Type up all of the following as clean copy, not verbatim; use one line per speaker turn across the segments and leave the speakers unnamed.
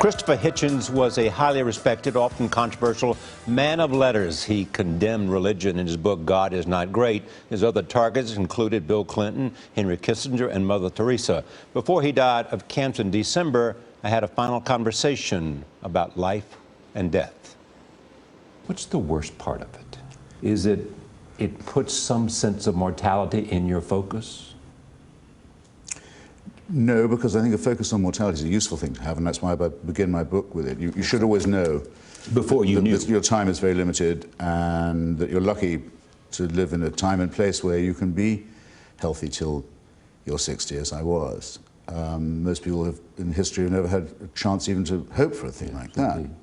Christopher Hitchens was a highly respected, often controversial man of letters. He condemned religion in his book, God Is Not Great. His other targets included Bill Clinton, Henry Kissinger, and Mother Teresa. Before he died of cancer in December, I had a final conversation about life and death.
What's the worst part of it? Is it puts some sense of mortality in your focus?
No, because I think a focus on mortality is a useful thing to have, and that's why I begin my book with it. You should always know
before you knew
that your time is very limited, and that you're lucky to live in a time and place where you can be healthy till you're 60, as I was. Most people in history have never had a chance even to hope for a thing like that.
Indeed.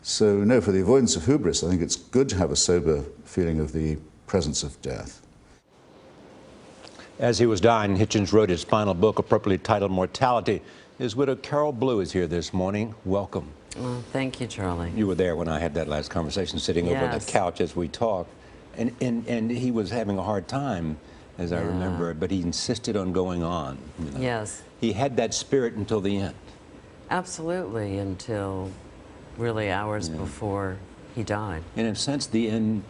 So no, for the avoidance of hubris, I think it's good to have a sober feeling of the presence of death.
As he was dying, Hitchens wrote his final book, appropriately titled Mortality. His widow, Carol Blue, is here this morning. Welcome.
Well, thank you, Charlie.
You were there when I had that last conversation, sitting over the couch as we talked. And he was having a hard time, as I remember, but he insisted on going on. You know?
Yes.
He had that spirit until the end.
Absolutely, until really hours before he died.
And in a sense, the end,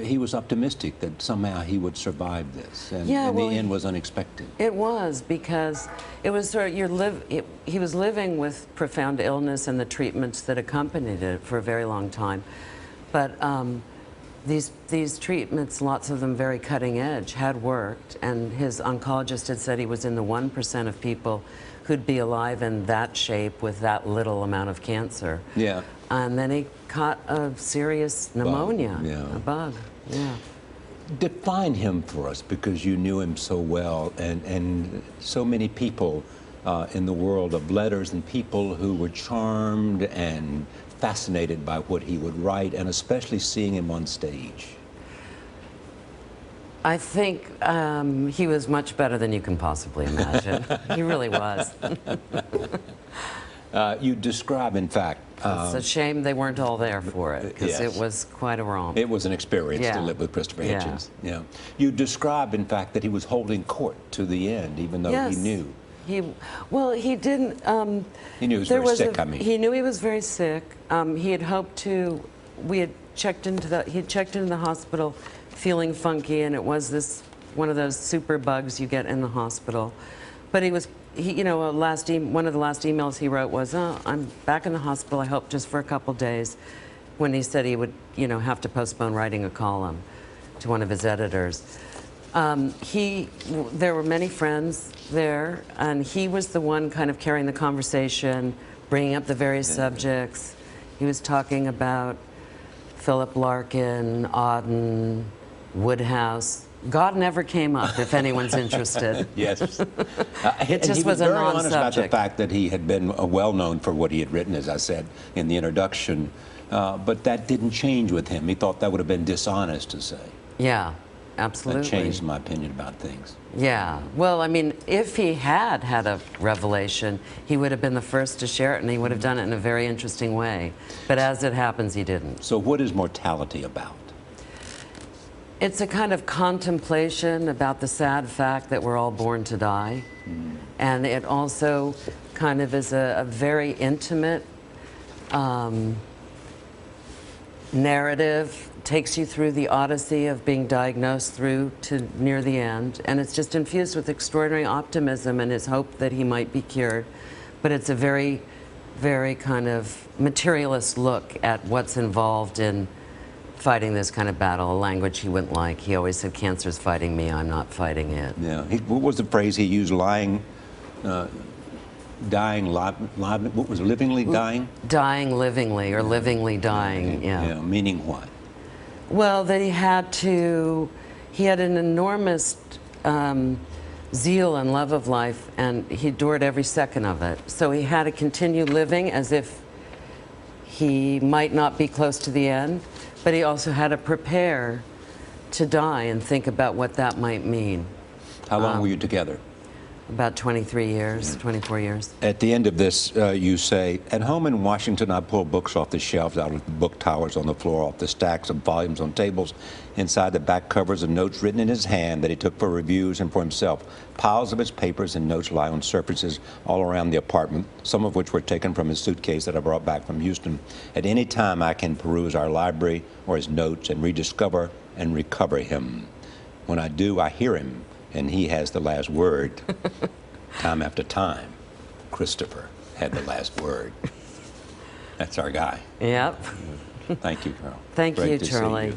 he was optimistic that somehow he would survive this, and, the end was unexpected.
It was, because it was sort of he was living with profound illness and the treatments that accompanied it for a very long time. But these treatments, lots of them very cutting edge, had worked, and his oncologist had said he was in the 1% of people who'd be alive in that shape with that little amount of cancer.
Yeah.
And then he caught a serious pneumonia, a bug. Yeah.
Define him for us, because you knew him so well, and so many people in the world of letters, and people who were charmed and fascinated by what he would write, and especially seeing him on stage.
I think he was much better than you can possibly imagine. He really was.
You describe, in fact...
it's a shame they weren't all there for it, because it was quite a romp.
It was an experience to live with Christopher Hitchens. Yeah. You describe, in fact, that he was holding court to the end, even though he knew.
Well, he didn't...
he knew he was very sick,
He knew he was very sick. He had hoped to... he had checked into the hospital feeling funky, and it was one of those super bugs you get in the hospital. But one of the last emails he wrote was, "Oh, I'm back in the hospital, I hope just for a couple days," when he said he would, have to postpone writing a column to one of his editors. There were many friends there, and he was the one kind of carrying the conversation, bringing up the various subjects. He was talking about Philip Larkin, Auden, Woodhouse. God never came up, if anyone's interested.
Yes.
It just was a non-subject.
He was very honest about the fact that he had been well known for what he had written, as I said in the introduction. But that didn't change with him. He thought that would have been dishonest to say.
Yeah, absolutely.
That changed my opinion about things.
Yeah. Well, I mean, if he had had a revelation, he would have been the first to share it, and he would have done it in a very interesting way. But as it happens, he didn't.
So what is mortality about?
It's a kind of contemplation about the sad fact that we're all born to die. And it also kind of is a very intimate narrative, takes you through the odyssey of being diagnosed through to near the end. And it's just infused with extraordinary optimism and his hope that he might be cured. But it's a very, very kind of materialist look at what's involved in fighting this kind of battle, a language he wouldn't like. He always said, "Cancer's fighting me, I'm not fighting it."
Yeah. What was the phrase he used? Dying, what was it, livingly dying?
Dying livingly, or livingly dying, yeah.
Meaning what?
Well, that he had an enormous zeal and love of life, and he adored every second of it. So he had to continue living as if he might not be close to the end, but he also had to prepare to die and think about what that might mean.
How long were you together?
about 23 years, 24 years.
At the end of this, you say, at home in Washington, I pull books off the shelves, out of the book towers on the floor, off the stacks of volumes on tables, inside the back covers of notes written in his hand that he took for reviews and for himself. Piles of his papers and notes lie on surfaces all around the apartment, some of which were taken from his suitcase that I brought back from Houston. At any time, I can peruse our library or his notes and rediscover and recover him. When I do, I hear him, and he has the last word. Time after time, Christopher had the last word. That's our guy.
Yep.
Thank you, Carol.
Thank
Great
you,
to see
Charlie.
you.